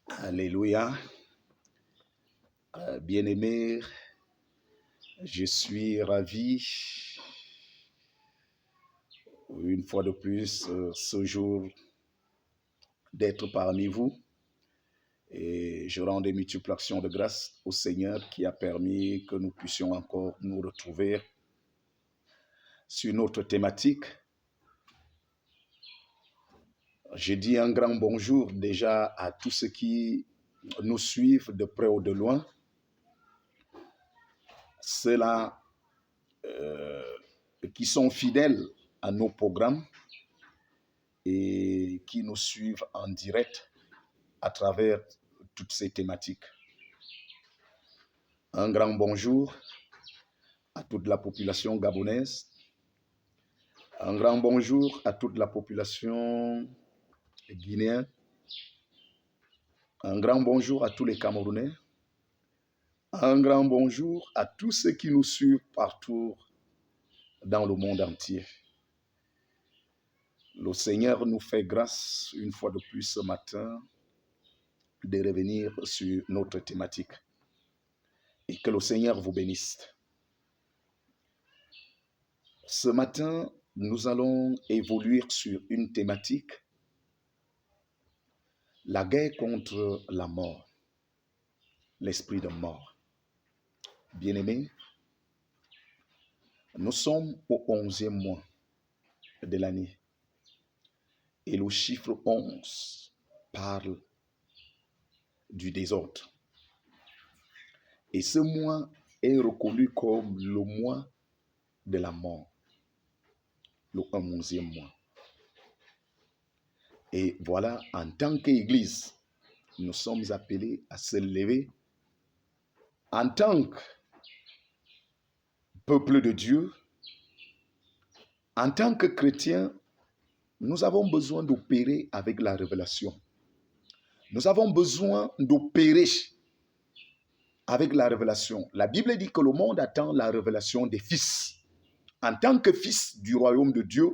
Alléluia. Bien-aimés, je suis ravi une fois de plus ce jour d'être parmi vous et je rends des multiples actions de grâce au Seigneur qui a permis que nous puissions encore nous retrouver sur notre thématique. Je dis un grand bonjour déjà à tous ceux qui nous suivent de près ou de loin. Ceux-là qui sont fidèles à nos programmes et qui nous suivent en direct à travers toutes ces thématiques. Un grand bonjour à toute la population gabonaise. Un grand bonjour à toute la population guinéenne. Un grand bonjour à tous les Camerounais. Un grand bonjour à tous ceux qui nous suivent partout dans le monde entier. Le Seigneur nous fait grâce une fois de plus ce matin de revenir sur notre thématique. Et que le Seigneur vous bénisse. Ce matin, nous allons évoluer sur une thématique, la guerre contre la mort, l'esprit de mort. Bien-aimés, nous sommes au 11e mois de l'année et le chiffre 11 parle du désordre. Et ce mois est reconnu comme le mois de la mort, le 11e mois. Et voilà, en tant qu'Église, nous sommes appelés à se lever en tant que peuple de Dieu. En tant que chrétiens, nous avons besoin d'opérer avec la révélation. Nous avons besoin d'opérer avec la révélation. La Bible dit que le monde attend la révélation des fils. En tant que fils du royaume de Dieu,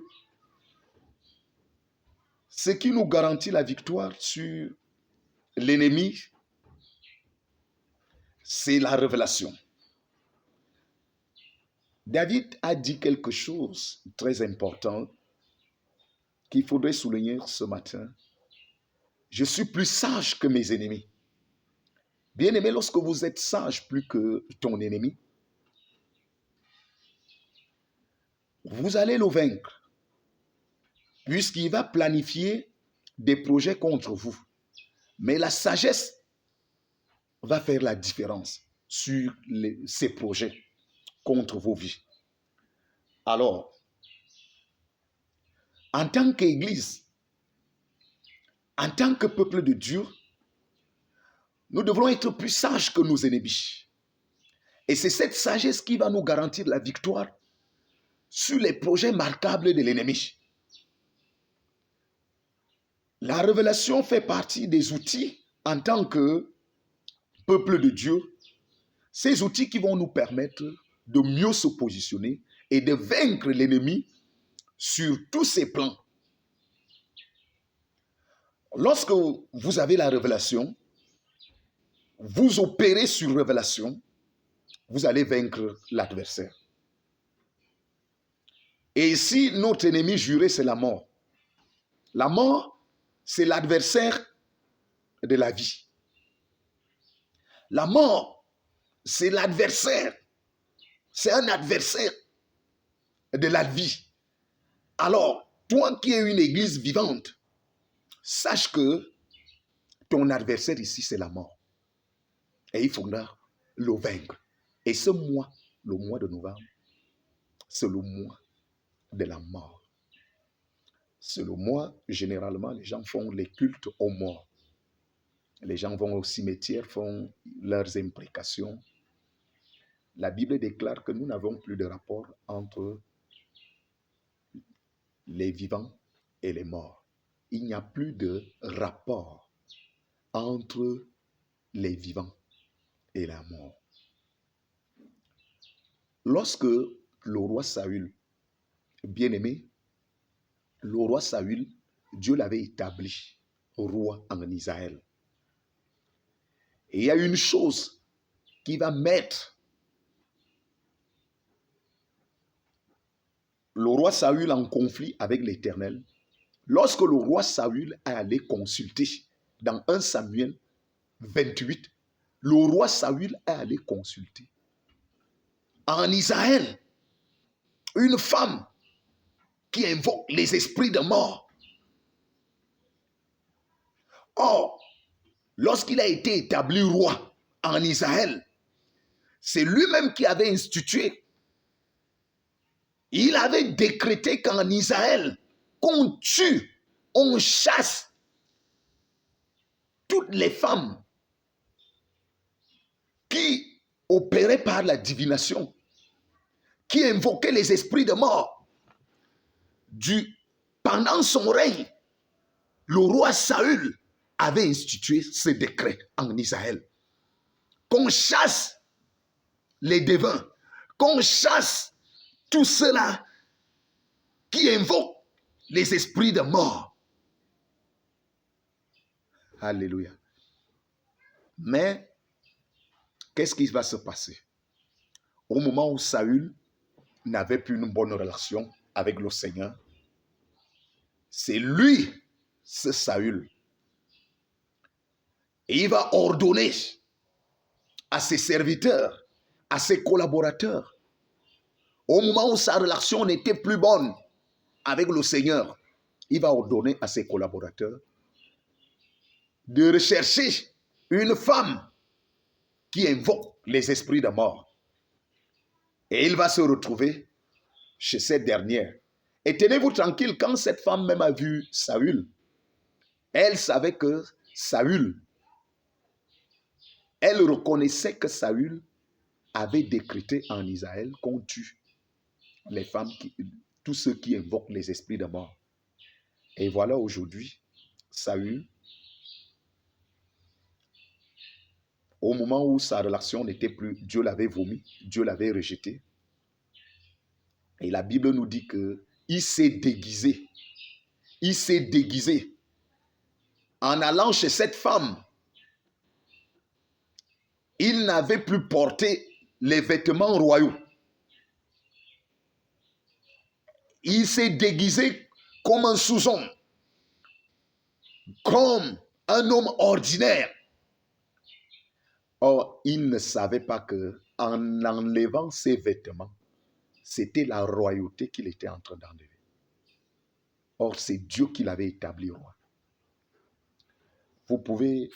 ce qui nous garantit la victoire sur l'ennemi, c'est la révélation. David a dit quelque chose de très important qu'il faudrait souligner ce matin. Je suis plus sage que mes ennemis. Bien-aimé, lorsque vous êtes sage plus que ton ennemi, vous allez le vaincre, puisqu'il va planifier des projets contre vous. Mais la sagesse va faire la différence sur ces projets contre vos vies. Alors, en tant qu'Église, en tant que peuple de Dieu, nous devrons être plus sages que nos ennemis. Et c'est cette sagesse qui va nous garantir la victoire sur les projets marquables de l'ennemi. La révélation fait partie des outils en tant que peuple de Dieu, ces outils qui vont nous permettre de mieux se positionner et de vaincre l'ennemi sur tous ses plans. Lorsque vous avez la révélation, vous opérez sur révélation, vous allez vaincre l'adversaire. Et ici, notre ennemi juré, c'est la mort. La mort, c'est l'adversaire de la vie. La mort, c'est l'adversaire. C'est un adversaire de la vie. Alors, toi qui es une église vivante, sache que ton adversaire ici, c'est la mort. Et il faudra le vaincre. Et ce mois, le mois de novembre, c'est le mois de la mort. C'est le mois, généralement, les gens font les cultes aux morts. Les gens vont au cimetière, font leurs imprécations. La Bible déclare que nous n'avons plus de rapport entre les vivants et les morts. Il n'y a plus de rapport entre les vivants et la mort. Lorsque le roi Saül, bien-aimé, le roi Saül, Dieu l'avait établi roi en Israël. Et il y a une chose qui va mettre le roi Saül en conflit avec l'Éternel. Lorsque le roi Saül est allé consulter dans 1 Samuel 28, le roi Saül est allé consulter en Israël une femme qui invoque les esprits de mort. Or, lorsqu'il a été établi roi en Israël, c'est lui-même qui avait institué. Il avait décrété qu'en Israël, qu'on tue, on chasse toutes les femmes qui opéraient par la divination, qui invoquaient les esprits de mort. Pendant son règne, le roi Saül avait institué ce décret en Israël. Qu'on chasse les devins, qu'on chasse tous ceux-là qui invoquent les esprits de mort. Alléluia. Mais, qu'est-ce qui va se passer? Au moment où Saül n'avait plus une bonne relation avec le Seigneur, c'est lui, ce Saül. Et il va ordonner à ses serviteurs, à ses collaborateurs, au moment où sa relation n'était plus bonne avec le Seigneur, il va ordonner à ses collaborateurs de rechercher une femme qui invoque les esprits de mort. Et il va se retrouver chez cette dernière. Et tenez-vous tranquille, quand cette femme même a vu Saül, elle savait que Saül, elle reconnaissait que Saül avait décrété en Israël qu'on tue les femmes, tous ceux qui invoquent les esprits de mort. Et voilà aujourd'hui, Saül, au moment où sa relation n'était plus, Dieu l'avait vomi, Dieu l'avait rejeté. Et la Bible nous dit qu'il s'est déguisé. Il s'est déguisé en allant chez cette femme. Il n'avait plus porté les vêtements royaux. Il s'est déguisé comme un sous-homme, comme un homme ordinaire. Or, il ne savait pas qu'en enlevant ses vêtements, c'était la royauté qu'il était en train d'enlever. Or, c'est Dieu qui l'avait établi roi. Vous pouvez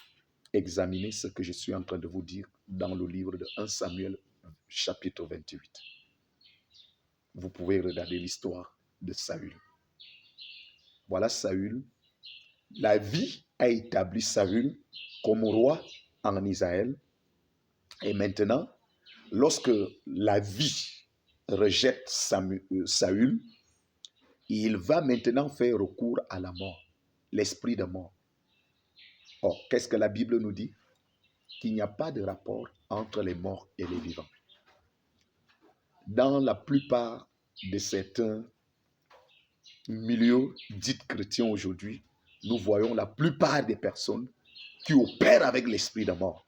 examiner ce que je suis en train de vous dire dans le livre de 1 Samuel, chapitre 28. Vous pouvez regarder l'histoire de Saül. Voilà Saül. La vie a établi Saül comme roi en Israël. Et maintenant, lorsque la vie rejette Saül, il va maintenant faire recours à la mort, l'esprit de mort. Or, qu'est-ce que la Bible nous dit? Qu'il n'y a pas de rapport entre les morts et les vivants. Dans la plupart de certains milieux dits chrétiens aujourd'hui, nous voyons la plupart des personnes qui opèrent avec l'esprit de mort.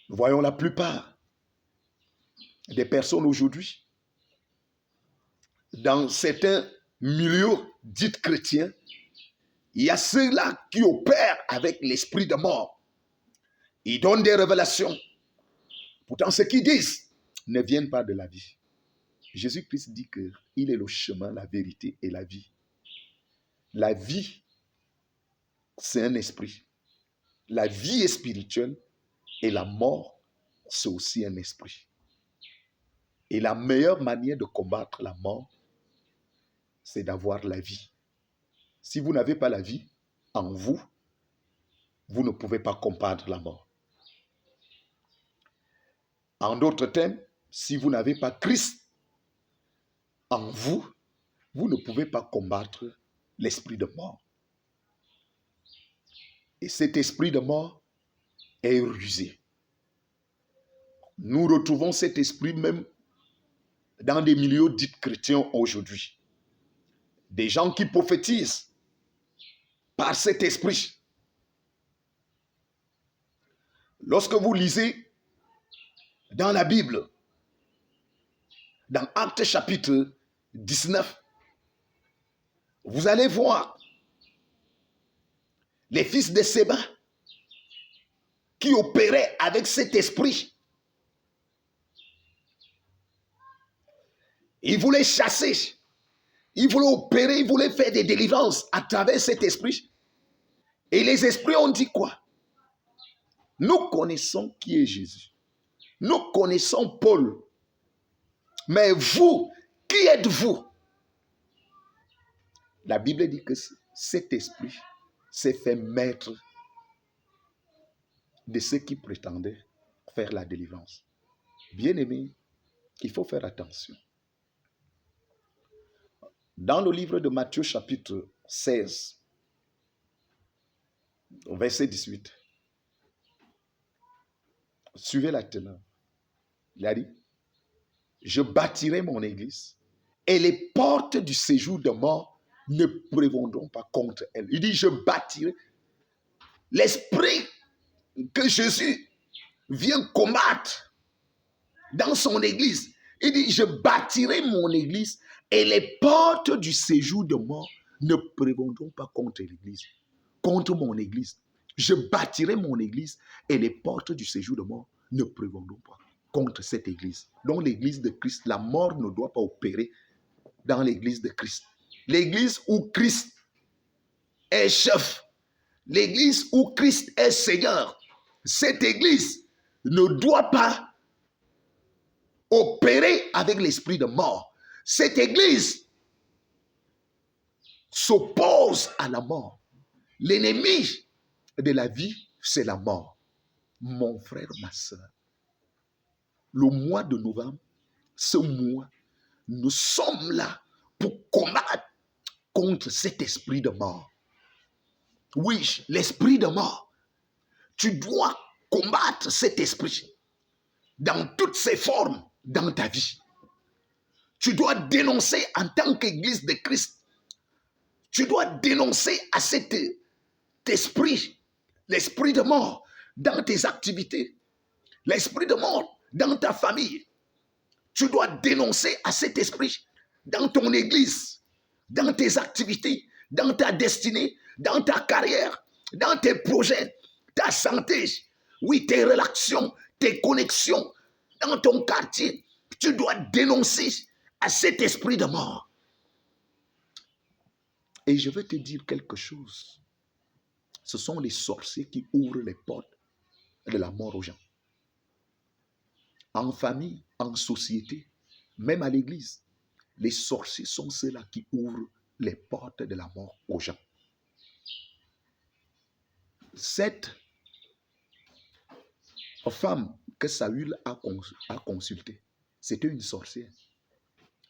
Nous voyons la plupart des personnes aujourd'hui, dans certains milieux dits chrétiens, il y a ceux-là qui opèrent avec l'esprit de mort. Ils donnent des révélations. Pourtant, ce qu'ils disent ne viennent pas de la vie. Jésus-Christ dit qu'il est le chemin, la vérité et la vie. La vie, c'est un esprit. La vie est spirituelle et la mort, c'est aussi un esprit. Et la meilleure manière de combattre la mort, c'est d'avoir la vie. Si vous n'avez pas la vie en vous, vous ne pouvez pas combattre la mort. En d'autres termes, si vous n'avez pas Christ en vous, vous ne pouvez pas combattre l'esprit de mort. Et cet esprit de mort est rusé. Nous retrouvons cet esprit même dans des milieux dits chrétiens aujourd'hui. Des gens qui prophétisent par cet esprit. Lorsque vous lisez dans la Bible, dans Actes chapitre 19, vous allez voir les fils de Séba qui opéraient avec cet esprit. Ils voulaient chasser, ils voulaient opérer, ils voulaient faire des délivrances à travers cet esprit. Et les esprits ont dit quoi? Nous connaissons qui est Jésus. Nous connaissons Paul. Mais vous, qui êtes-vous? La Bible dit que cet esprit s'est fait maître de ceux qui prétendaient faire la délivrance. Bien-aimés, il faut faire attention. Dans le livre de Matthieu chapitre 16, verset 18, suivez la teneur. Il a dit, je bâtirai mon église et les portes du séjour de mort ne prévaudront pas contre elle. Il dit, je bâtirai. L'esprit que Jésus vient combattre dans son église, il dit, je bâtirai mon église et les portes du séjour de mort ne prévaudront pas contre l'église, contre mon église. Je bâtirai mon église et les portes du séjour de mort ne prévaudront pas contre cette église. Donc l'église de Christ, la mort ne doit pas opérer dans l'église de Christ. L'église où Christ est chef, l'église où Christ est Seigneur, cette église ne doit pas opérer avec l'esprit de mort. Cette église s'oppose à la mort. L'ennemi de la vie, c'est la mort. Mon frère, ma soeur, le mois de novembre, ce mois, nous sommes là pour combattre contre cet esprit de mort. Oui, l'esprit de mort. Tu dois combattre cet esprit dans toutes ses formes dans ta vie. Tu dois dénoncer en tant qu'Église de Christ. Tu dois dénoncer à cet esprit, l'esprit de mort dans tes activités, l'esprit de mort dans ta famille. Tu dois dénoncer à cet esprit dans ton église, dans tes activités, dans ta destinée, dans ta carrière, dans tes projets, ta santé, oui, tes relations, tes connexions, dans ton quartier. Tu dois dénoncer à cet esprit de mort. Et je vais te dire quelque chose. Ce sont les sorciers qui ouvrent les portes de la mort aux gens. En famille, en société, même à l'église, les sorciers sont ceux-là qui ouvrent les portes de la mort aux gens. Cette femme que Saül a consultée, c'était une sorcière.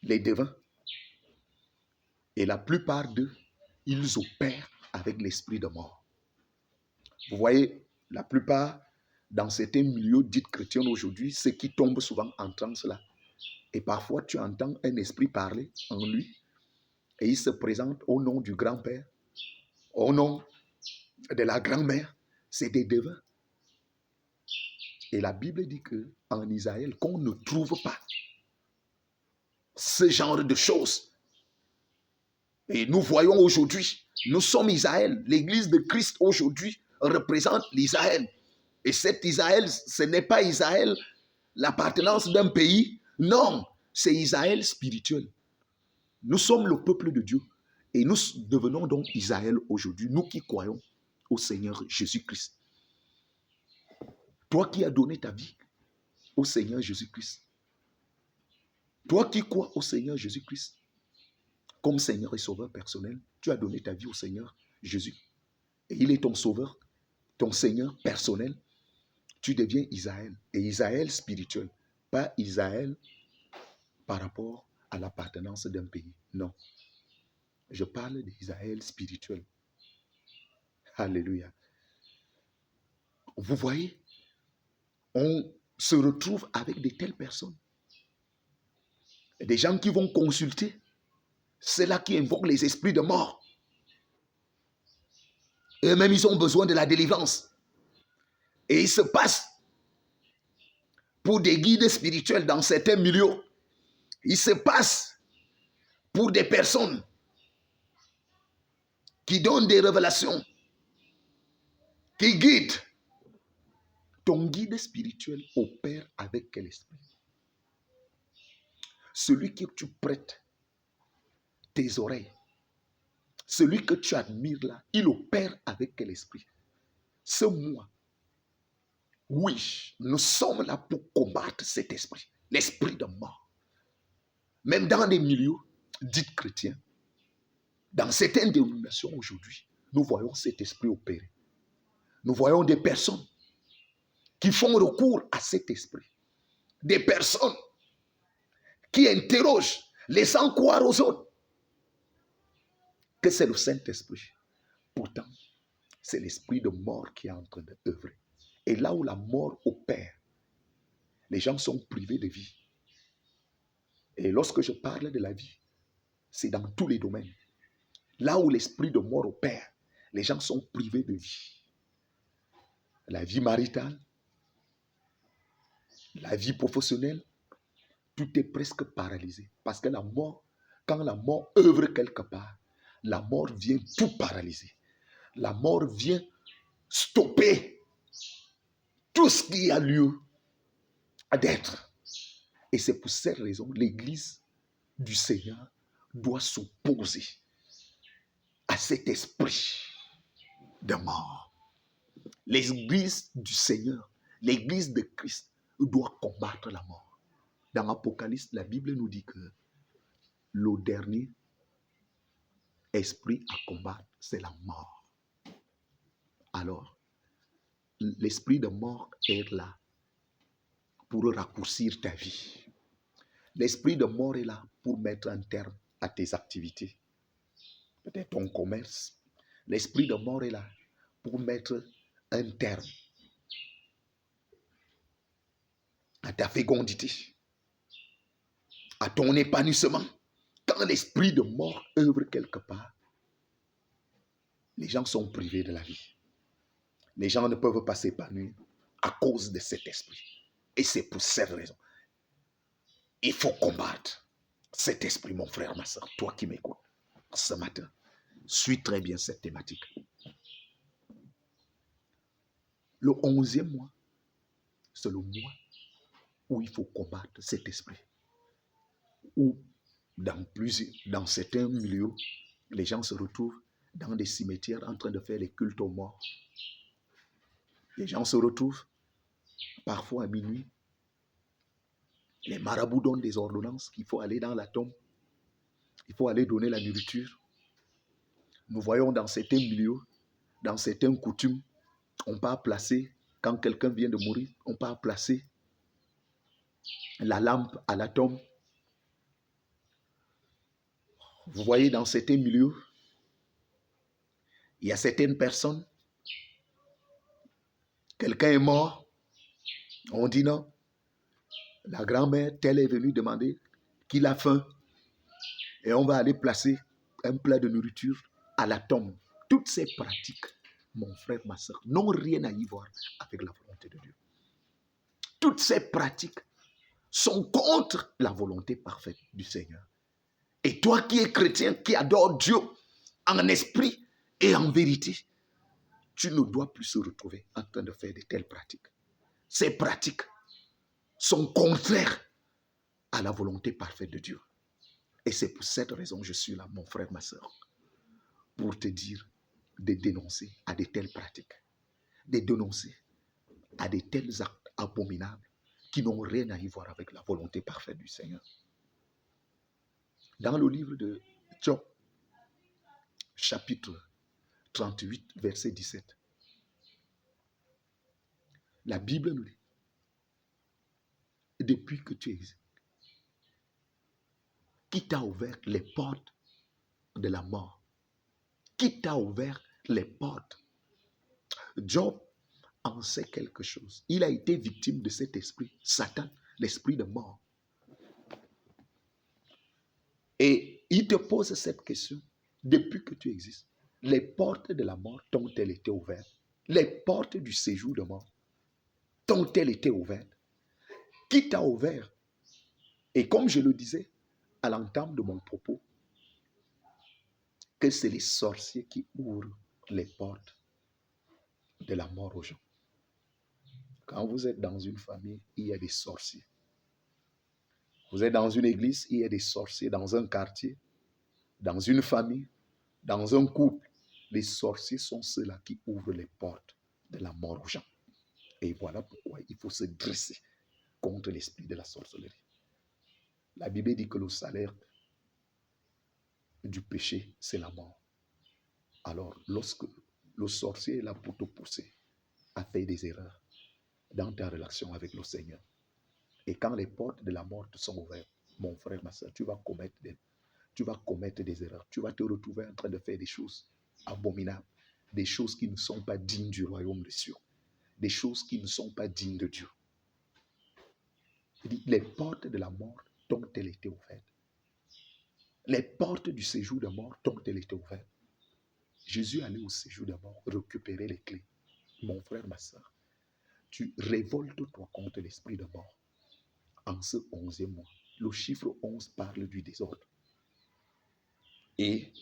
Les devins. Et la plupart d'eux, ils opèrent avec l'esprit de mort. Vous voyez, la plupart, dans certains milieux dits chrétiens aujourd'hui, ceux qui tombent souvent en transe là. Et parfois, tu entends un esprit parler en lui et il se présente au nom du grand-père, au nom de la grand-mère. C'est des devins. Et la Bible dit qu'en Israël, qu'on ne trouve pas ce genre de choses. Et nous voyons aujourd'hui, nous sommes Israël. L'église de Christ aujourd'hui représente l'Israël. Et cet Israël, ce n'est pas Israël, l'appartenance d'un pays. Non, c'est Israël spirituel. Nous sommes le peuple de Dieu. Et nous devenons donc Israël aujourd'hui, nous qui croyons au Seigneur Jésus-Christ. Toi qui as donné ta vie au Seigneur Jésus-Christ. Toi qui crois au Seigneur Jésus-Christ comme Seigneur et Sauveur personnel, tu as donné ta vie au Seigneur Jésus. Et il est ton Sauveur, ton Seigneur personnel. Tu deviens Israël. Et Israël spirituel. Pas Israël par rapport à l'appartenance d'un pays. Non. Je parle d'Israël spirituel. Alléluia. Vous voyez, on se retrouve avec de telles personnes. Des gens qui vont consulter. C'est là qui invoquent les esprits de mort. Eux-mêmes, ils ont besoin de la délivrance. Et il se passe pour des guides spirituels dans certains milieux. Il se passe pour des personnes qui donnent des révélations, qui guident. Ton guide spirituel opère avec quel esprit? Celui que tu prêtes tes oreilles, celui que tu admires là, il opère avec quel esprit? Ce moi, oui, nous sommes là pour combattre cet esprit, l'esprit de mort. Même dans les milieux dits chrétiens, dans certaines dénominations aujourd'hui, nous voyons cet esprit opérer. Nous voyons des personnes qui font recours à cet esprit. Des personnes qui interrogent, laissant croire aux autres que c'est le Saint-Esprit. Pourtant, c'est l'esprit de mort qui est en train d'œuvrer. Et là où la mort opère, les gens sont privés de vie. Et lorsque je parle de la vie, c'est dans tous les domaines. Là où l'esprit de mort opère, les gens sont privés de vie. La vie maritale, la vie professionnelle, tout est presque paralysé. Parce que la mort, quand la mort œuvre quelque part, la mort vient tout paralyser. La mort vient stopper tout ce qui a lieu d'être. Et c'est pour cette raison que l'Église du Seigneur doit s'opposer à cet esprit de mort. L'Église du Seigneur, l'Église de Christ doit combattre la mort. Dans l'Apocalypse, la Bible nous dit que le dernier esprit à combattre, c'est la mort. Alors, l'esprit de mort est là pour raccourcir ta vie. L'esprit de mort est là pour mettre un terme à tes activités. Peut-être ton commerce. L'esprit de mort est là pour mettre un terme à ta fécondité, à ton épanouissement. Quand l'esprit de mort œuvre quelque part, les gens sont privés de la vie. Les gens ne peuvent pas s'épanouir à cause de cet esprit. Et c'est pour cette raison. Il faut combattre cet esprit, mon frère, ma soeur, toi qui m'écoutes ce matin. Suis très bien cette thématique. Le 11e mois, c'est le mois où il faut combattre cet esprit. Où dans certains milieux, les gens se retrouvent dans des cimetières en train de faire les cultes aux morts. Les gens se retrouvent parfois à minuit. Les marabouts donnent des ordonnances qu'il faut aller dans la tombe. Il faut aller donner la nourriture. Nous voyons dans certains milieux, dans certaines coutumes, on peut placer, quand quelqu'un vient de mourir, on peut placer la lampe à la tombe. Vous voyez dans certains milieux, il y a certaines personnes, quelqu'un est mort, on dit non, la grand-mère telle est venue demander qu'il a faim et on va aller placer un plat de nourriture à la tombe. Toutes ces pratiques, mon frère, ma soeur, n'ont rien à y voir avec la volonté de Dieu. Toutes ces pratiques sont contre la volonté parfaite du Seigneur. Et toi qui es chrétien, qui adore Dieu en esprit et en vérité, tu ne dois plus se retrouver en train de faire de telles pratiques. Ces pratiques sont contraires à la volonté parfaite de Dieu. Et c'est pour cette raison que je suis là, mon frère, ma soeur, pour te dire de dénoncer à de telles pratiques, de dénoncer à de tels actes abominables qui n'ont rien à y voir avec la volonté parfaite du Seigneur. Dans le livre de Job, chapitre 38, verset 17, la Bible nous dit, depuis que tu existes, qui t'a ouvert les portes de la mort? Qui t'a ouvert les portes? Job en sait quelque chose. Il a été victime de cet esprit, Satan, l'esprit de mort. Et il te pose cette question. Depuis que tu existes, les portes de la mort t'ont-elles été ouvertes? Les portes du séjour de mort t'ont-elles été ouvertes? qui t'a ouvert. Et comme je le disais à l'entame de mon propos, que c'est les sorciers qui ouvrent les portes de la mort aux gens. Quand vous êtes dans une famille, il y a des sorciers. Vous êtes dans une église, il y a des sorciers. Dans un quartier, dans une famille, dans un couple, les sorciers sont ceux-là qui ouvrent les portes de la mort aux gens. Et voilà pourquoi il faut se dresser contre l'esprit de la sorcellerie. La Bible dit que le salaire du péché, c'est la mort. Alors, lorsque le sorcier est là pour te pousser à faire des erreurs dans ta relation avec le Seigneur, et quand les portes de la mort te sont ouvertes, mon frère, ma soeur, tu vas commettre des erreurs. Tu vas te retrouver en train de faire des choses abominables, des choses qui ne sont pas dignes du royaume des cieux, des choses qui ne sont pas dignes de Dieu. Les portes de la mort t'ont-elles été ouvertes? Les portes du séjour de mort t'ont-elles été ouvertes? Jésus allait au séjour de mort récupérer les clés. Mon frère, ma soeur, tu révoltes-toi contre l'esprit de mort. En ce 11e mois, le chiffre 11 parle du désordre. Et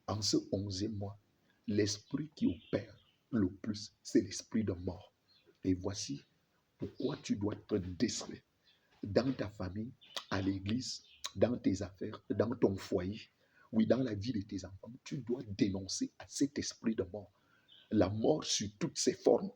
en ce 11e mois, l'esprit qui opère le plus, c'est l'esprit de mort. Et voici pourquoi tu dois te déceler dans ta famille, à l'église, dans tes affaires, dans ton foyer, oui, dans la vie de tes enfants. Tu dois dénoncer à cet esprit de mort. La mort sur toutes ses formes.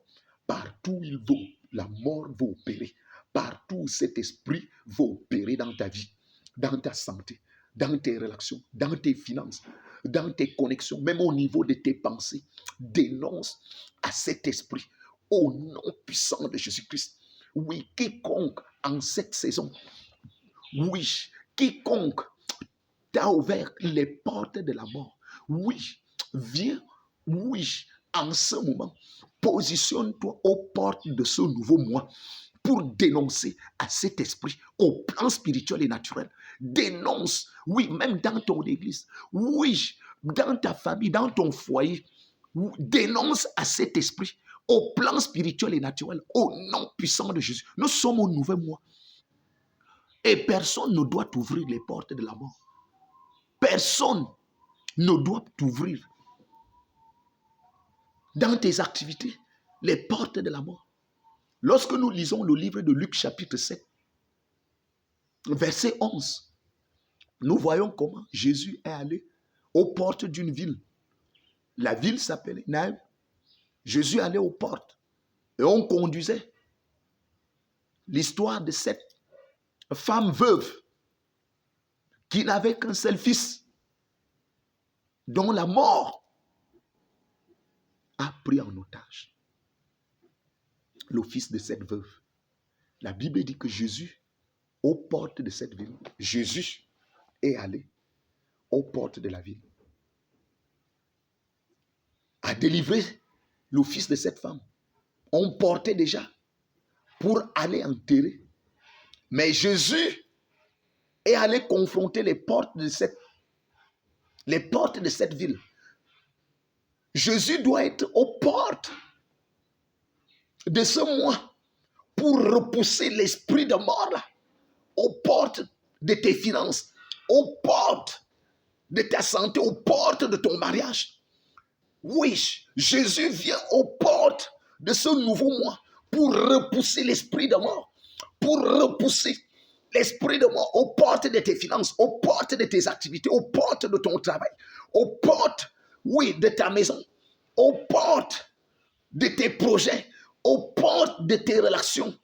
Partout où il va, la mort va opérer. Partout où cet esprit va opérer dans ta vie, dans ta santé, dans tes relations, dans tes finances, dans tes connexions, même au niveau de tes pensées. Dénonce à cet esprit au nom puissant de Jésus-Christ. Oui, quiconque en cette saison, oui, quiconque t'a ouvert les portes de la mort, oui, viens, oui, en ce moment, positionne-toi aux portes de ce nouveau mois pour dénoncer à cet esprit au plan spirituel et naturel. Dénonce, oui, même dans ton église, oui, dans ta famille, dans ton foyer, dénonce à cet esprit au plan spirituel et naturel, au nom puissant de Jésus. Nous sommes au nouveau mois. Et personne ne doit t'ouvrir les portes de la mort. Personne ne doit t'ouvrir dans tes activités les portes de la mort. Lorsque nous lisons le livre de Luc chapitre 7, verset 11, nous voyons comment Jésus est allé aux portes d'une ville. La ville s'appelait Naïm. Jésus allait aux portes et on conduisait l'histoire de cette femme veuve qui n'avait qu'un seul fils, dont la mort a pris en otage le fils de cette veuve. La Bible dit que Jésus, aux portes de cette ville, Jésus est allé aux portes de la ville, a délivré le fils de cette femme. On portait déjà pour aller enterrer. Mais Jésus est allé confronter les portes de cette ville. Jésus doit être aux portes de ce mois pour repousser l'esprit de mort là, aux portes de tes finances, aux portes de ta santé, aux portes de ton mariage. Oui, Jésus vient aux portes de ce nouveau mois pour repousser l'esprit de mort, pour repousser l'esprit de mort aux portes de tes finances, aux portes de tes activités, aux portes de ton travail, aux portes, oui, de ta maison, aux portes de tes projets, aux portes de tes relations.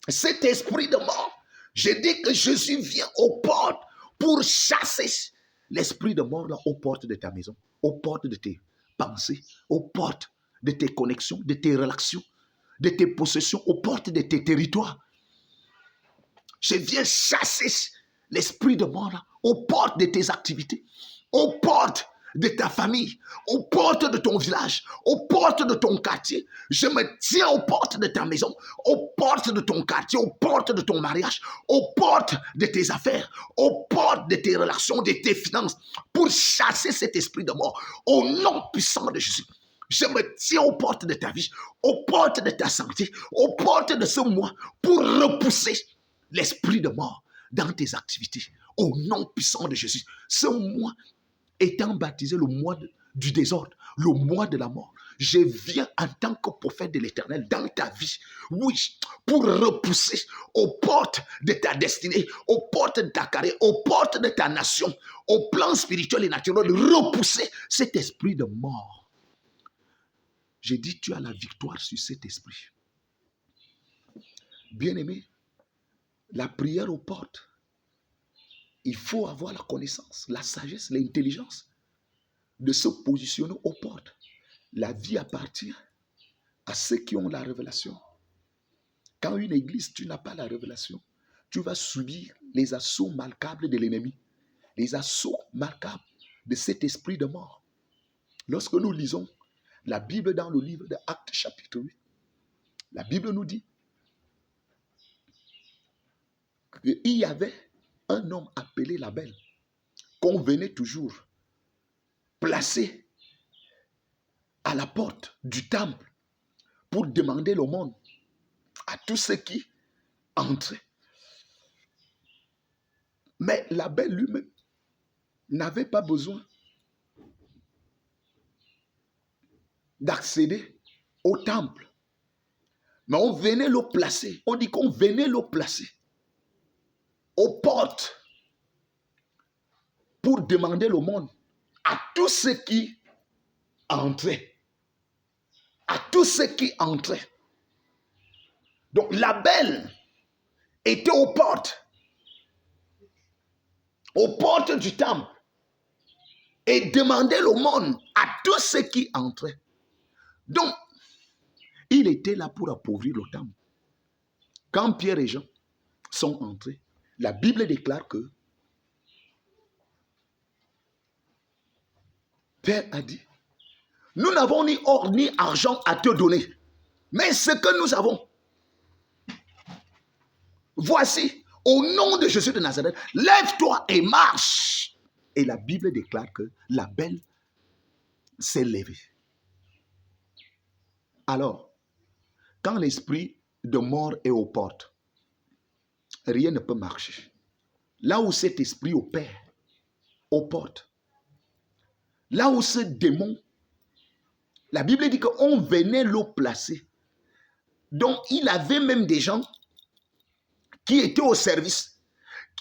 Cet esprit de mort, je dis que Jésus vient aux portes pour chasser l'esprit de mort là, aux portes de ta maison, aux portes de tes pensées, aux portes de tes connexions, de tes relations, de tes possessions, aux portes de tes territoires. Je viens chasser l'esprit de mort là, aux portes de tes activités, aux portes de ta famille, aux portes de ton village, aux portes de ton quartier. Je me tiens aux portes de ta maison, aux portes de ton quartier, aux portes de ton mariage, aux portes de tes affaires, aux portes de tes relations, de tes finances, pour chasser cet esprit de mort au nom puissant de Jésus. Je me tiens aux portes de ta vie, aux portes de ta santé, aux portes de ce mois pour repousser l'esprit de mort dans tes activités. Au nom puissant de Jésus. Ce mois étant baptisé le mois du désordre, le mois de la mort, je viens en tant que prophète de l'Éternel dans ta vie, oui, pour repousser aux portes de ta destinée, aux portes de ta carrière, aux portes de ta nation, au plan spirituel et naturel, repousser cet esprit de mort. J'ai dit, tu as la victoire sur cet esprit. Bien-aimé, la prière aux portes, il faut avoir la connaissance, la sagesse, l'intelligence de se positionner aux portes. La vie appartient à ceux qui ont la révélation. Quand une église, tu n'as pas la révélation, tu vas subir les assauts marquables de l'ennemi, les assauts marquables de cet esprit de mort. Lorsque nous lisons la Bible dans le livre de Actes chapitre 8, la Bible nous dit qu'il y avait un homme appelé Label, qu'on venait toujours placer à la porte du temple pour demander l'aumône à tous ceux qui entraient. Mais Label lui-même n'avait pas besoin d'accéder au temple. Mais on venait le placer. On dit qu'on venait le placer aux portes pour demander l'aumône à tous ceux qui entraient. À tous ceux qui entraient. Donc Label était aux portes du temple et demandait l'aumône à tous ceux qui entraient. Donc, il était là pour appauvrir le temple. Quand Pierre et Jean sont entrés, la Bible déclare que Pierre a dit, nous n'avons ni or ni argent à te donner, mais ce que nous avons, voici, au nom de Jésus de Nazareth, lève-toi et marche. Et la Bible déclare que Label s'est levé. Alors, quand l'esprit de mort est aux portes, rien ne peut marcher. Là où cet esprit opère, aux portes, là où ce démon, la Bible dit qu'on venait le placer. Donc, il avait même des gens qui étaient au service.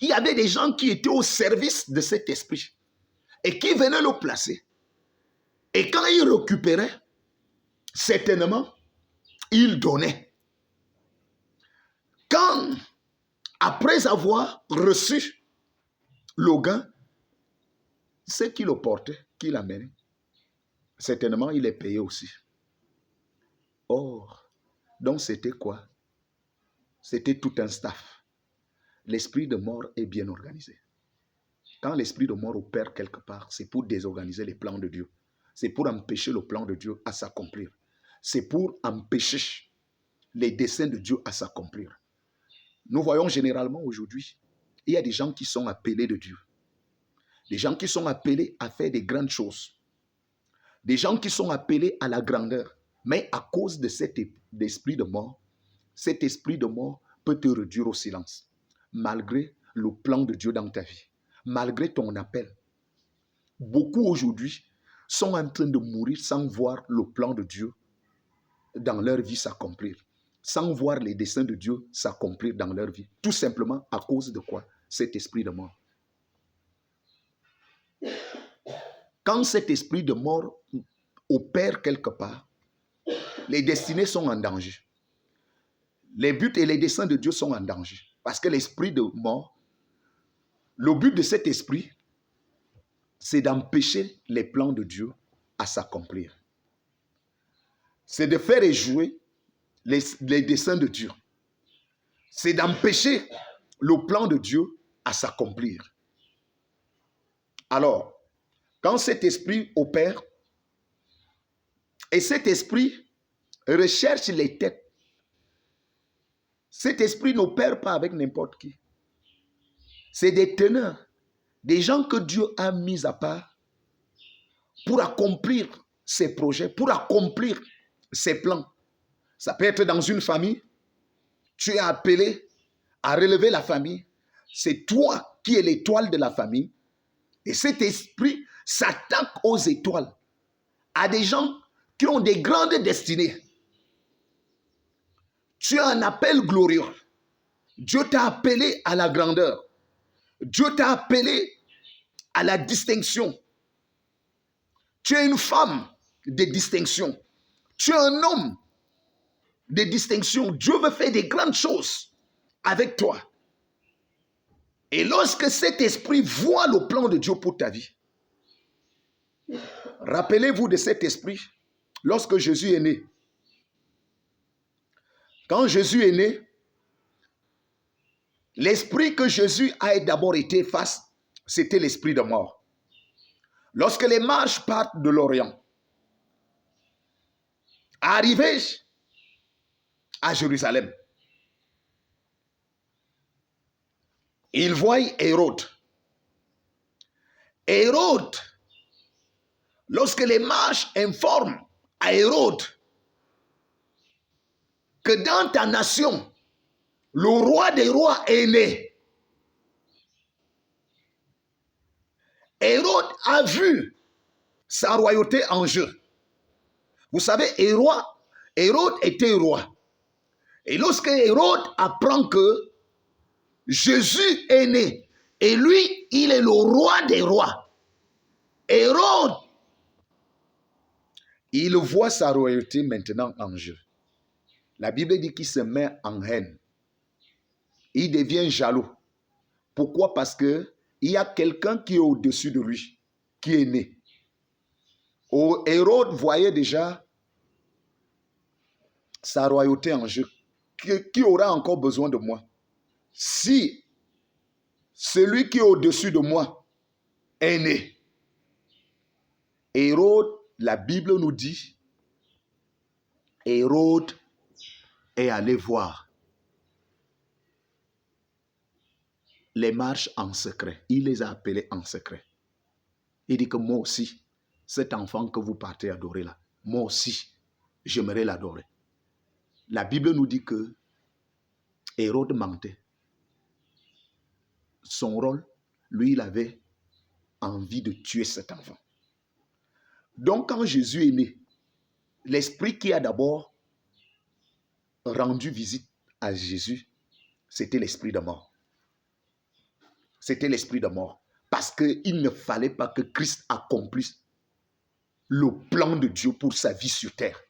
Il y avait des gens qui étaient au service de cet esprit et qui venaient le placer. Et quand il récupérait, certainement, il donnait. Quand, après avoir reçu le gain, ceux qui le portaient, qui l'amenaient, certainement, il est payé aussi. Or, donc c'était quoi? C'était tout un staff. L'esprit de mort est bien organisé. Quand l'esprit de mort opère quelque part, c'est pour désorganiser les plans de Dieu. C'est pour empêcher le plan de Dieu à s'accomplir. C'est pour empêcher les desseins de Dieu à s'accomplir. Nous voyons généralement aujourd'hui, il y a des gens qui sont appelés de Dieu. Des gens qui sont appelés à faire des grandes choses. Des gens qui sont appelés à la grandeur. Mais à cause de cet esprit de mort peut te réduire au silence. Malgré le plan de Dieu dans ta vie. Malgré ton appel. Beaucoup aujourd'hui sont en train de mourir sans voir le plan de Dieu dans leur vie s'accomplir. Sans voir les desseins de Dieu s'accomplir dans leur vie. Tout simplement à cause de quoi? Cet esprit de mort. Quand cet esprit de mort opère quelque part, les destinées sont en danger. Les buts et les desseins de Dieu sont en danger. Parce que l'esprit de mort, le but de cet esprit, c'est d'empêcher les plans de Dieu à s'accomplir. C'est de faire échouer les desseins de Dieu. C'est d'empêcher le plan de Dieu à s'accomplir. Alors, quand cet esprit opère, et cet esprit recherche les têtes, cet esprit n'opère pas avec n'importe qui. C'est des teneurs, des gens que Dieu a mis à part pour accomplir ses projets, pour accomplir ses plans. Ça peut être dans une famille. Tu es appelé à relever la famille. C'est toi qui es l'étoile de la famille. Et cet esprit s'attaque aux étoiles, à des gens qui ont des grandes destinées. Tu as un appel glorieux. Dieu t'a appelé à la grandeur. Dieu t'a appelé à la distinction. Tu es une femme de distinction. Tu es un homme de distinction. Dieu veut faire des grandes choses avec toi. Et lorsque cet esprit voit le plan de Dieu pour ta vie, rappelez-vous de cet esprit lorsque Jésus est né. Quand Jésus est né, l'esprit que Jésus a d'abord été face, c'était l'esprit de mort. Lorsque les mages partent de l'Orient, arrivés à Jérusalem, ils voient Hérode. Hérode, lorsque les mages informent à Hérode que dans ta nation, le roi des rois est né, Hérode a vu sa royauté en jeu. Vous savez, Hérode était roi. Et lorsque Hérode apprend que Jésus est né, et lui, il est le roi des rois, Hérode, il voit sa royauté maintenant en jeu. La Bible dit qu'il se met en haine. Il devient jaloux. Pourquoi? Parce qu'il y a quelqu'un qui est au-dessus de lui, qui est né. Hérode voyait déjà sa royauté en jeu. Qui aura encore besoin de moi? Si celui qui est au-dessus de moi est né. Hérode, la Bible nous dit, Hérode est allé voir les marches en secret. Il les a appelés en secret. Il dit que moi aussi, cet enfant que vous partez adorer là, moi aussi, j'aimerais l'adorer. La Bible nous dit que Hérode mentait. Son rôle, lui, il avait envie de tuer cet enfant. Donc, quand Jésus est né, l'esprit qui a d'abord rendu visite à Jésus, c'était l'esprit de mort. C'était l'esprit de mort. Parce qu'il ne fallait pas que Christ accomplisse le plan de Dieu pour sa vie sur terre.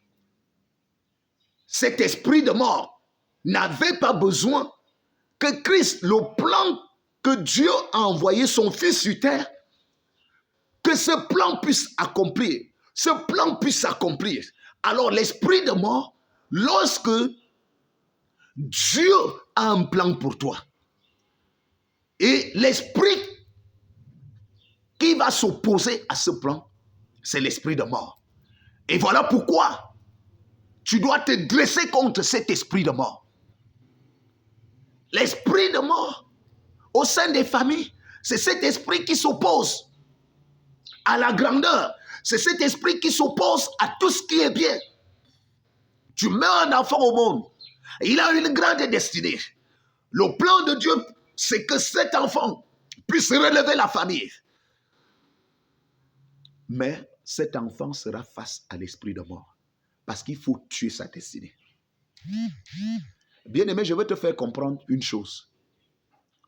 Cet esprit de mort n'avait pas besoin que Christ, le plan que Dieu a envoyé son Fils sur terre, que ce plan puisse accomplir. Ce plan puisse s'accomplir. Alors l'esprit de mort, lorsque Dieu a un plan pour toi, et l'esprit qui va s'opposer à ce plan, c'est l'esprit de mort. Et voilà pourquoi tu dois te dresser contre cet esprit de mort. L'esprit de mort au sein des familles, c'est cet esprit qui s'oppose à la grandeur. C'est cet esprit qui s'oppose à tout ce qui est bien. Tu mets un enfant au monde, il a une grande destinée. Le plan de Dieu, c'est que cet enfant puisse relever la famille. Mais cet enfant sera face à l'esprit de mort. Parce qu'il faut tuer sa destinée. Bien-aimé, je veux te faire comprendre une chose.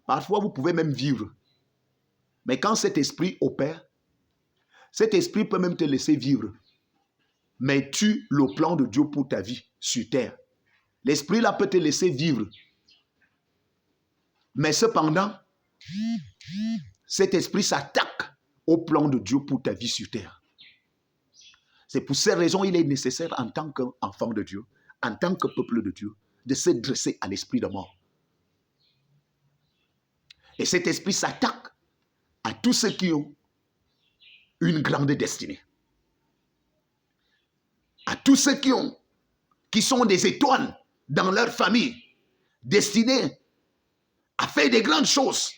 Parfois, vous pouvez même vivre. Mais quand cet esprit opère, cet esprit peut même te laisser vivre. Mais tue le plan de Dieu pour ta vie sur terre. L'esprit là peut te laisser vivre. Mais cependant, cet esprit s'attaque au plan de Dieu pour ta vie sur terre. C'est pour ces raisons qu'il est nécessaire en tant qu'enfant de Dieu, en tant que peuple de Dieu, de se dresser à l'esprit de mort. Et cet esprit s'attaque à tous ceux qui ont une grande destinée. À tous ceux qui sont des étoiles dans leur famille, destinés à faire des grandes choses.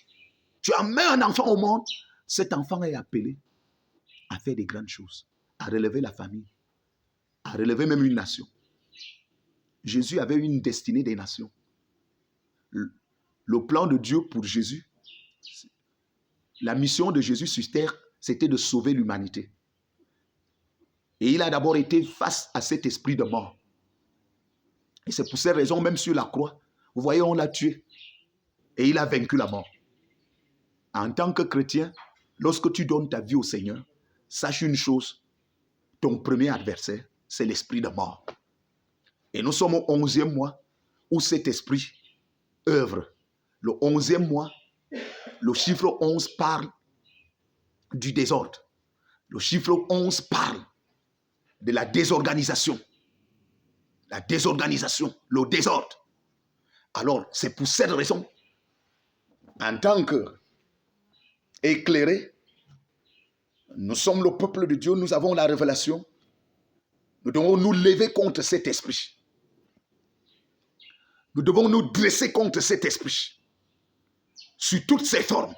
Tu as mis un enfant au monde, cet enfant est appelé à faire des grandes choses, à relever la famille, à relever même une nation. Jésus avait une destinée des nations. Le plan de Dieu pour Jésus, la mission de Jésus sur terre, c'était de sauver l'humanité. Et il a d'abord été face à cet esprit de mort. Et c'est pour cette raison, même sur la croix, vous voyez, on l'a tué. Et il a vaincu la mort. En tant que chrétien, lorsque tu donnes ta vie au Seigneur, sache une chose, ton premier adversaire, c'est l'esprit de mort. Et nous sommes au 11e mois où cet esprit œuvre. Le 11e mois, le chiffre 11 parle du désordre. Le chiffre 11 parle de la désorganisation. La désorganisation, le désordre. Alors, c'est pour cette raison, en tant qu'éclairés, nous sommes le peuple de Dieu, nous avons la révélation. Nous devons nous lever contre cet esprit. Nous devons nous dresser contre cet esprit. Sous toutes ses formes.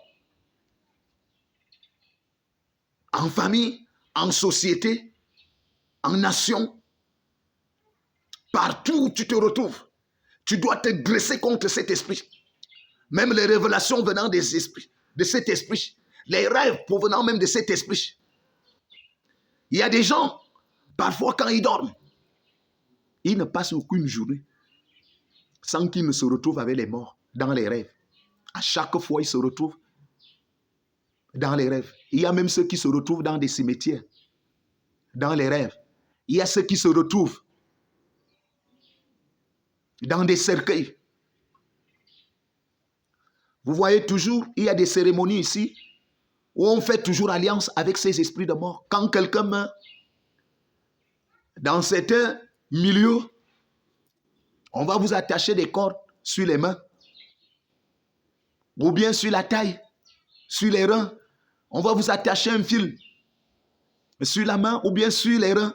En famille, en société, en nation. Partout où tu te retrouves, tu dois te dresser contre cet esprit. Même les révélations venant des esprits, de cet esprit. Les rêves provenant même de cet esprit. Il y a des gens, parfois quand ils dorment, ils ne passent aucune journée sans qu'ils ne se retrouvent avec les morts dans les rêves. À chaque fois, ils se retrouvent dans les rêves. Il y a même ceux qui se retrouvent dans des cimetières, dans les rêves. Il y a ceux qui se retrouvent dans des cercueils. Vous voyez toujours, il y a des cérémonies ici où on fait toujours alliance avec ces esprits de mort. Quand quelqu'un meurt, dans certains milieux, on va vous attacher des cordes sur les mains, ou bien sur la taille, sur les reins. On va vous attacher un fil sur la main ou bien sur les reins.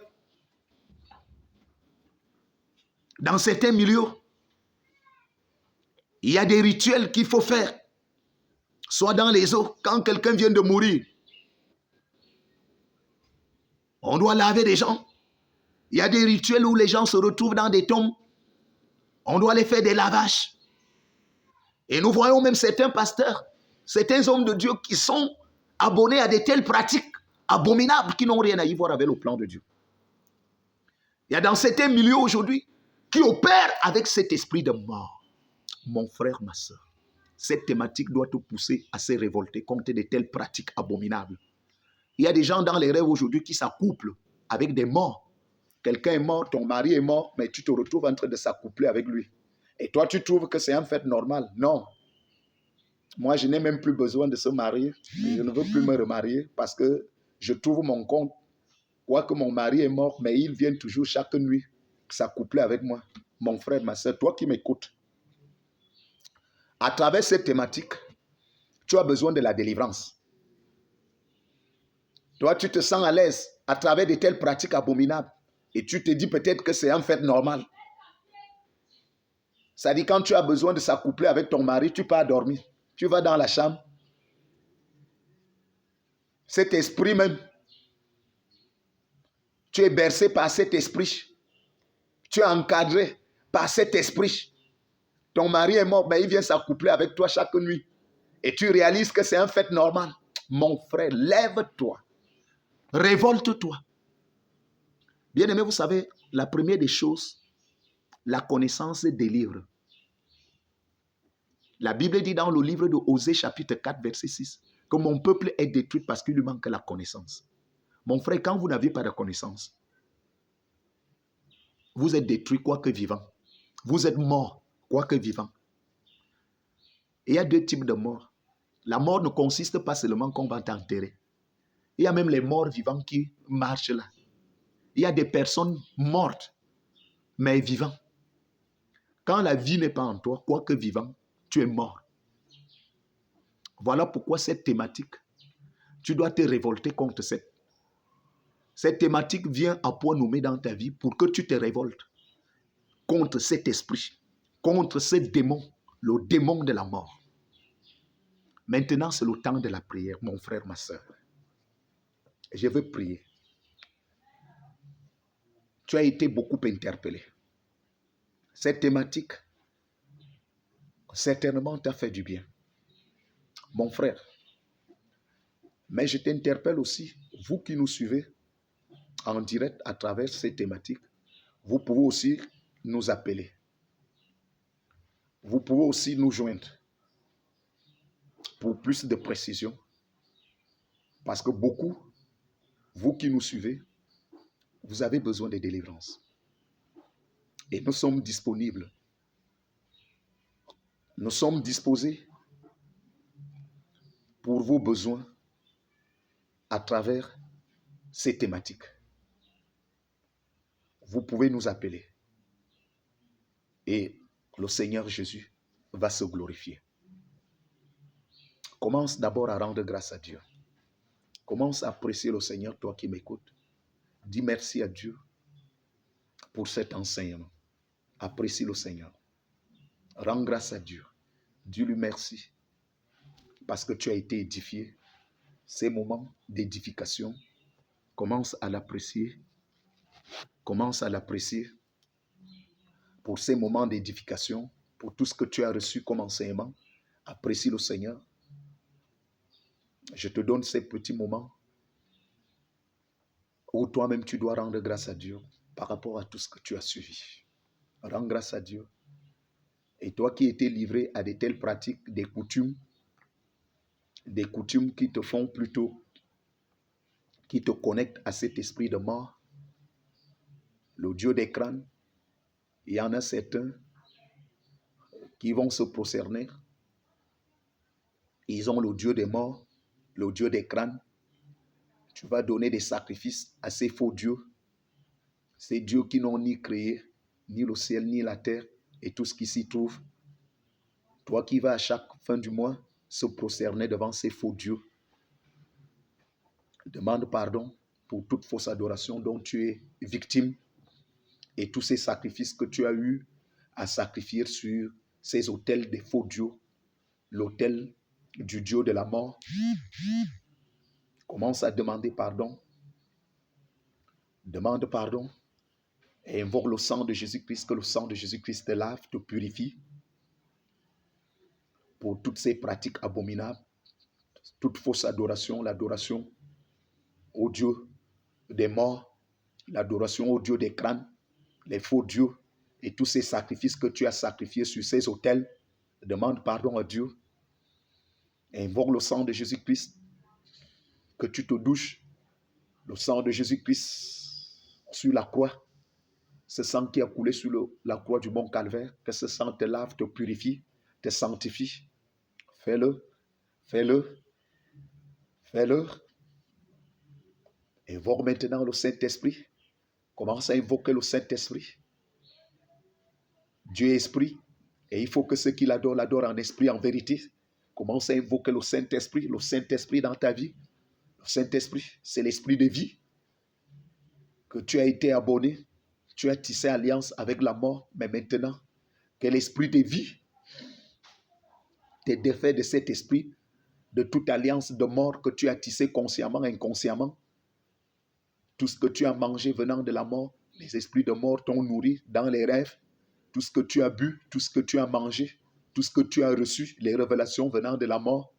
Dans certains milieux, il y a des rituels qu'il faut faire. Soit dans les eaux, quand quelqu'un vient de mourir, on doit laver des gens. Il y a des rituels où les gens se retrouvent dans des tombes. On doit les faire des lavages. Et nous voyons même certains pasteurs, certains hommes de Dieu qui sont abonnés à de telles pratiques abominables qui n'ont rien à y voir avec le plan de Dieu. Il y a dans certains milieux aujourd'hui qui opèrent avec cet esprit de mort. Mon frère, ma soeur, cette thématique doit te pousser à se révolter contre de telles pratiques abominables. Il y a des gens dans les rêves aujourd'hui qui s'accouplent avec des morts. Quelqu'un est mort, ton mari est mort, mais tu te retrouves en train de s'accoupler avec lui. Et toi, tu trouves que c'est un fait normal. Non. Moi, je n'ai même plus besoin de se marier. Je ne veux plus me remarier parce que je trouve mon compte. Quoique mon mari est mort, mais il vient toujours chaque nuit s'accoupler avec moi. Mon frère, ma soeur, toi qui m'écoutes, à travers cette thématique, tu as besoin de la délivrance. Toi, tu te sens à l'aise à travers de telles pratiques abominables. Et tu te dis peut-être que c'est un fait normal. Ça dit quand tu as besoin de s'accoupler avec ton mari, tu pars dormir. Tu vas dans la chambre. Cet esprit même, tu es bercé par cet esprit. Tu es encadré par cet esprit. Ton mari est mort, mais il vient s'accoupler avec toi chaque nuit. Et tu réalises que c'est un fait normal. Mon frère, lève-toi. Révolte-toi. Bien-aimé, vous savez, la première des choses, la connaissance délivre. La Bible dit dans le livre de Osée, chapitre 4, verset 6, que mon peuple est détruit parce qu'il lui manque la connaissance. Mon frère, quand vous n'avez pas de connaissance, vous êtes détruit quoique vivant. Vous êtes mort quoique vivant. Et il y a deux types de morts. La mort ne consiste pas seulement qu'on va t'enterrer. Il y a même les morts vivants qui marchent là. Il y a des personnes mortes, mais vivantes. Quand la vie n'est pas en toi, quoique vivant, tu es mort. Voilà pourquoi cette thématique, tu dois te révolter contre cette thématique vient à point nommé dans ta vie pour que tu te révoltes contre cet esprit, contre ce démon, le démon de la mort. Maintenant, c'est le temps de la prière, mon frère, ma soeur. Je veux prier. tu as été beaucoup interpellé. Cette thématique, certainement, t'a fait du bien. Mon frère, mais je t'interpelle aussi, vous qui nous suivez en direct à travers ces thématiques, vous pouvez aussi nous appeler. Vous pouvez aussi nous joindre pour plus de précision. Parce que beaucoup, vous qui nous suivez, vous avez besoin de délivrance. Et nous sommes disponibles. Nous sommes disposés pour vos besoins à travers ces thématiques. Vous pouvez nous appeler. Et le Seigneur Jésus va se glorifier. Commence d'abord à rendre grâce à Dieu. Commence à apprécier le Seigneur, toi qui m'écoutes. Dis merci à Dieu pour cet enseignement. Apprécie le Seigneur. Rends grâce à Dieu. Dis-lui merci parce que tu as été édifié. Ces moments d'édification, commence à l'apprécier. Commence à l'apprécier pour ces moments d'édification, pour tout ce que tu as reçu comme enseignement. Apprécie le Seigneur. Je te donne ces petits moments où toi-même tu dois rendre grâce à Dieu par rapport à tout ce que tu as suivi. Rends grâce à Dieu. Et toi qui étais livré à de telles pratiques, des coutumes qui te font plutôt, qui te connectent à cet esprit de mort, le Dieu des crânes, il y en a certains qui vont se prosterner. Ils ont le Dieu des morts, le Dieu des crânes. Tu vas donner des sacrifices à ces faux dieux, ces dieux qui n'ont ni créé, ni le ciel, ni la terre, et tout ce qui s'y trouve. Toi qui vas à chaque fin du mois se prosterner devant ces faux dieux, demande pardon pour toute fausse adoration dont tu es victime et tous ces sacrifices que tu as eu à sacrifier sur ces autels des faux dieux, l'autel du Dieu de la mort. Commence à demander pardon. Demande pardon et invoque le sang de Jésus-Christ, que le sang de Jésus-Christ te lave, te purifie pour toutes ces pratiques abominables, toute fausse adoration, l'adoration au Dieu des morts, l'adoration au Dieu des crânes, les faux dieux et tous ces sacrifices que tu as sacrifiés sur ces autels. Demande pardon à Dieu et invoque le sang de Jésus-Christ, que tu te douches, le sang de Jésus-Christ sur la croix, ce sang qui a coulé sur la croix du mont Calvaire, que ce sang te lave, te purifie, te sanctifie. Fais-le, fais-le, fais-le. Invoque maintenant le Saint-Esprit. Commence à invoquer le Saint-Esprit. Dieu est esprit et il faut que ceux qui l'adorent en esprit, en vérité. Commence à invoquer le Saint-Esprit dans ta vie. Le Saint-Esprit, c'est l'esprit de vie que tu as été abonné. Tu as tissé alliance avec la mort, mais maintenant, que l'esprit de vie te défait de cet esprit, de toute alliance de mort que tu as tissé consciemment, inconsciemment. Tout ce que tu as mangé venant de la mort, les esprits de mort t'ont nourri dans les rêves. Tout ce que tu as bu, tout ce que tu as mangé, tout ce que tu as reçu, les révélations venant de la mort.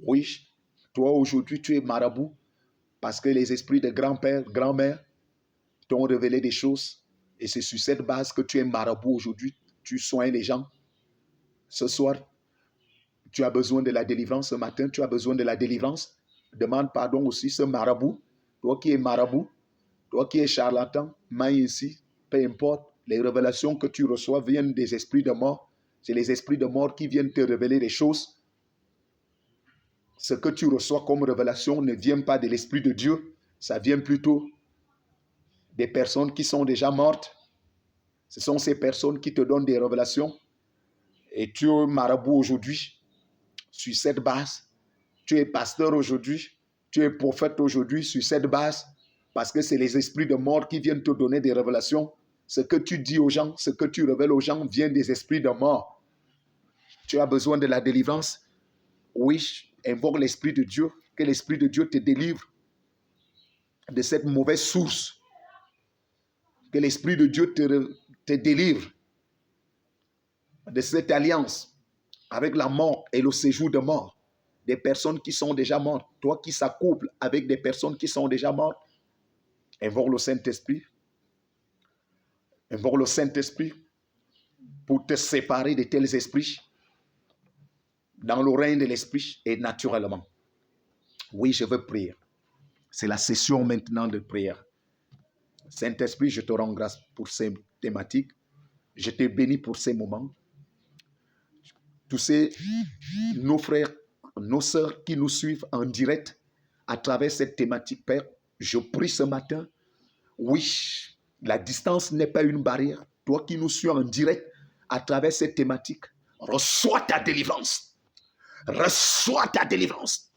Oui, toi aujourd'hui tu es marabout parce que les esprits de grand-père, grand-mère t'ont révélé des choses et c'est sur cette base que tu es marabout aujourd'hui. Tu soignes les gens. Ce soir, tu as besoin de la délivrance. Ce matin, tu as besoin de la délivrance. Demande pardon aussi, ce marabout. Toi qui es marabout, toi qui es charlatan, maille ici, peu importe. Les révélations que tu reçois viennent des esprits de mort. C'est les esprits de mort qui viennent te révéler des choses. Ce que tu reçois comme révélation ne vient pas de l'Esprit de Dieu. Ça vient plutôt des personnes qui sont déjà mortes. Ce sont ces personnes qui te donnent des révélations. Et tu es marabout aujourd'hui. Sur cette base, tu es pasteur aujourd'hui. Tu es prophète aujourd'hui sur cette base. Parce que c'est les esprits de mort qui viennent te donner des révélations. Ce que tu dis aux gens, ce que tu révèles aux gens vient des esprits de mort. Tu as besoin de la délivrance. Oui, invoque l'Esprit de Dieu, que l'Esprit de Dieu te délivre de cette mauvaise source Que l'Esprit de Dieu te délivre de cette alliance avec la mort et le séjour de mort. Des personnes qui sont déjà mortes. Toi qui s'accouples avec des personnes qui sont déjà mortes. Invoque le Saint-Esprit. Invoque le Saint-Esprit pour te séparer de tels esprits dans le règne de l'Esprit et naturellement. Oui, je veux prier. C'est la session maintenant de prière. Saint-Esprit, je te rends grâce pour ces thématiques. Je te bénis pour ces moments. Tous ces, nos frères, nos sœurs qui nous suivent en direct à travers cette thématique, Père, je prie ce matin. Oui, la distance n'est pas une barrière. Toi qui nous suis en direct à travers cette thématique, reçois ta délivrance. Reçois ta délivrance.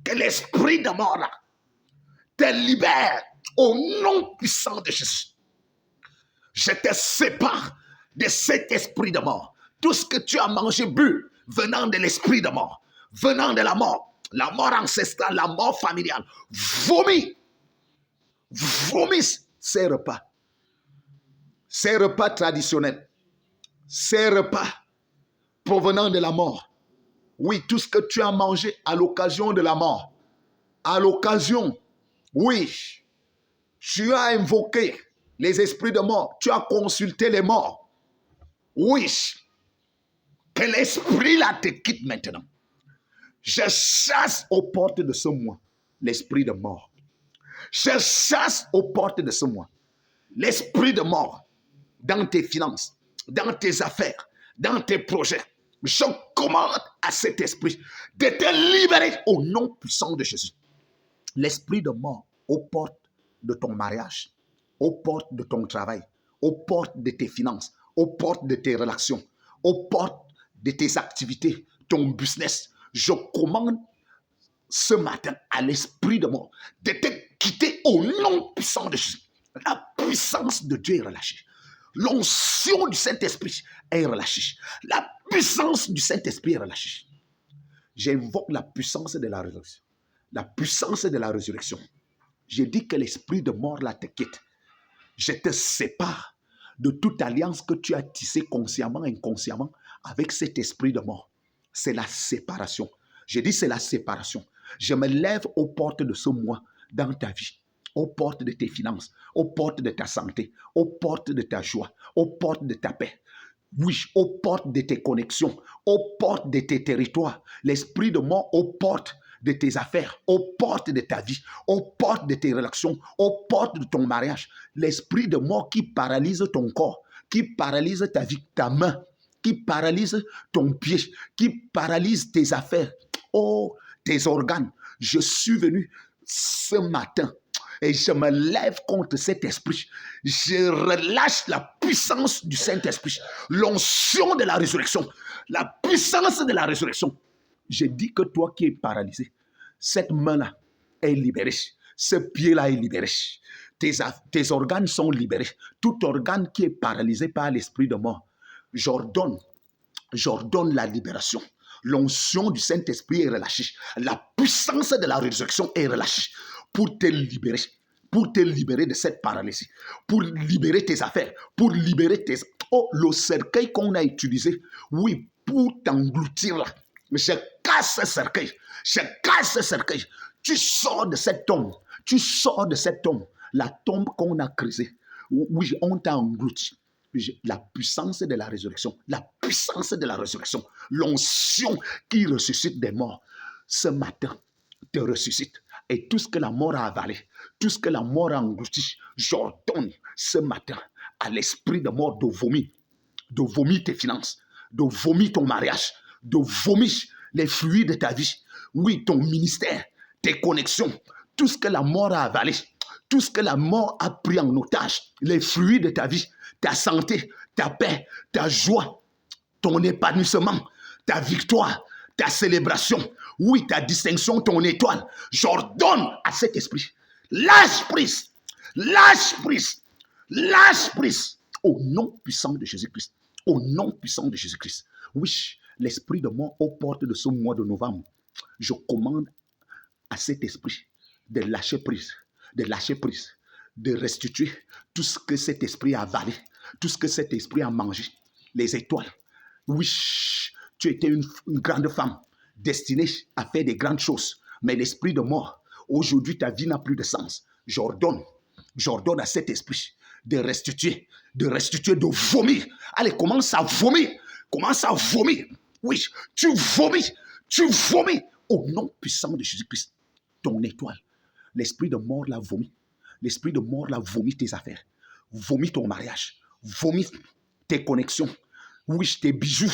Que l'esprit de mort là te libère au nom puissant de Jésus. Je te sépare de cet esprit de mort. Tout ce que tu as mangé, bu, venant de l'esprit de mort, venant de la mort ancestrale, la mort familiale, vomis ces repas traditionnels, ces repas provenant de la mort. Oui, tout ce que tu as mangé à l'occasion de la mort, à l'occasion, oui, tu as invoqué les esprits de mort, tu as consulté les morts. Oui, que l'esprit là te quitte maintenant. Je chasse aux portes de ce mois l'esprit de mort. Je chasse aux portes de ce mois l'esprit de mort dans tes finances, dans tes affaires, dans tes projets. Je commande à cet esprit de te libérer au nom puissant de Jésus. L'esprit de mort aux portes de ton mariage, aux portes de ton travail, aux portes de tes finances, aux portes de tes relations, aux portes de tes activités, ton business. Je commande ce matin à l'esprit de mort de te quitter au nom puissant de Jésus. La puissance de Dieu est relâchée. L'onction du Saint-Esprit est relâchée. La puissance du Saint-Esprit est relâchée. J'invoque la puissance de la résurrection. La puissance de la résurrection. J'ai dit que l'esprit de mort là te quitte. Je te sépare de toute alliance que tu as tissée consciemment, inconsciemment avec cet esprit de mort. C'est la séparation. J'ai dit c'est la séparation. Je me lève aux portes de ce mois dans ta vie, aux portes de tes finances, aux portes de ta santé, aux portes de ta joie, aux portes de ta paix. Oui, aux portes de tes connexions, aux portes de tes territoires. L'esprit de mort aux portes de tes affaires, aux portes de ta vie, aux portes de tes relations, aux portes de ton mariage. L'esprit de mort qui paralyse ton corps, qui paralyse ta vie, ta main, qui paralyse ton pied, qui paralyse tes affaires, oh, tes organes. Je suis venu ce matin et je me lève contre cet esprit. Je relâche la puissance du Saint-Esprit, l'onction de la résurrection, la puissance de la résurrection. Je dis que toi qui es paralysé, cette main-là est libérée, ce pied-là est libéré. Tes organes sont libérés. Tout organe qui est paralysé par l'esprit de mort, j'ordonne la libération. L'onction du Saint-Esprit est relâchée. La puissance de la résurrection est relâchée pour te libérer de cette paralysie, pour libérer tes affaires, pour libérer tes... Oh, le cercueil qu'on a utilisé, oui, pour t'engloutir là. Je casse ce cercueil. Je casse ce cercueil. Tu sors de cette tombe. Tu sors de cette tombe. La tombe qu'on a creusée. Oui, on t'a englouti. La puissance de la résurrection. La puissance de la résurrection. L'onction qui ressuscite des morts. Ce matin, te ressuscite. Et tout ce que la mort a avalé, tout ce que la mort a englouti, j'ordonne ce matin à l'esprit de mort de vomir tes finances, de vomir ton mariage, de vomir les fruits de ta vie. Oui, ton ministère, tes connexions, tout ce que la mort a avalé, tout ce que la mort a pris en otage, les fruits de ta vie, ta santé, ta paix, ta joie, ton épanouissement, ta victoire, ta célébration, oui, ta distinction, ton étoile. J'ordonne à cet esprit, lâche prise, lâche prise, lâche prise, au nom puissant de Jésus-Christ, au nom puissant de Jésus-Christ. Oui, l'esprit de mort aux portes de ce mois de novembre, je commande à cet esprit de lâcher prise, de lâcher prise, de restituer tout ce que cet esprit a avalé, tout ce que cet esprit a mangé, les étoiles. Oui, tu étais une grande femme destinée à faire des grandes choses, mais l'esprit de mort, aujourd'hui ta vie n'a plus de sens. J'ordonne à cet esprit de restituer, de vomir. Allez, commence à vomir. Oui, tu vomis au nom puissant de Jésus-Christ. Ton étoile, l'esprit de mort l'a vomi. L'esprit de mort l'a vomi tes affaires, vomi ton mariage, vomi tes connexions. Oui, tes bijoux,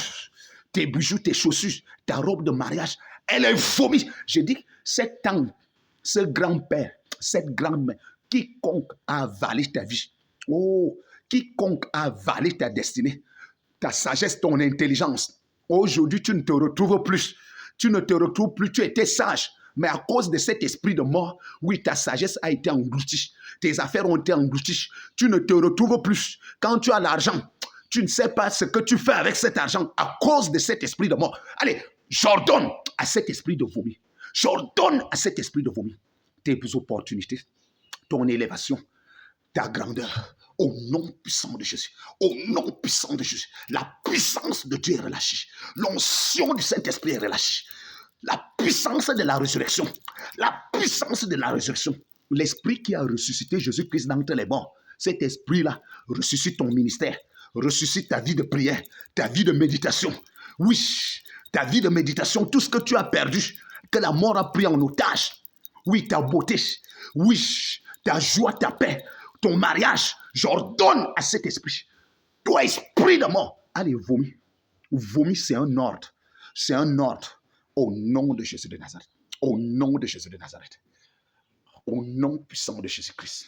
tes chaussures, ta robe de mariage, elle est vomi. Je dis, cet ange, ce grand-père, cette grand-mère, quiconque a avalé ta vie, quiconque a avalé ta destinée, ta sagesse, ton intelligence, aujourd'hui tu ne te retrouves plus. Tu ne te retrouves plus, tu étais sage. Mais à cause de cet esprit de mort, oui, ta sagesse a été engloutie. Tes affaires ont été englouties. Tu ne te retrouves plus. Quand tu as l'argent, tu ne sais pas ce que tu fais avec cet argent à cause de cet esprit de mort. Allez, j'ordonne à cet esprit de vomi. J'ordonne à cet esprit de vomi tes opportunités, ton élévation, ta grandeur. Au nom puissant de Jésus. Au nom puissant de Jésus. La puissance de Dieu est relâchée. L'onction du Saint-Esprit est relâchée. La puissance de la résurrection. La puissance de la résurrection. L'esprit qui a ressuscité Jésus-Christ d'entre les morts. Cet esprit-là ressuscite ton ministère. Ressuscite ta vie de prière. Ta vie de méditation. Oui, ta vie de méditation. Tout ce que tu as perdu. Que la mort a pris en otage. Oui, ta beauté. Oui, ta joie, ta paix. Ton mariage. J'ordonne à cet esprit. Toi, esprit de mort. Allez, vomis. Vomis, c'est un ordre. C'est un ordre. Au nom de Jésus de Nazareth. Au nom de Jésus de Nazareth. Au nom puissant de Jésus-Christ.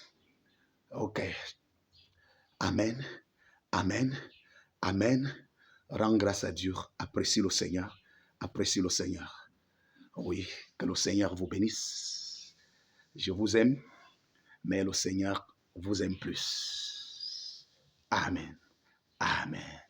Ok. Amen. Amen. Amen. Rends grâce à Dieu. Apprécie le Seigneur. Apprécie le Seigneur. Oui, que le Seigneur vous bénisse. Je vous aime, mais le Seigneur vous aime plus. Amen. Amen.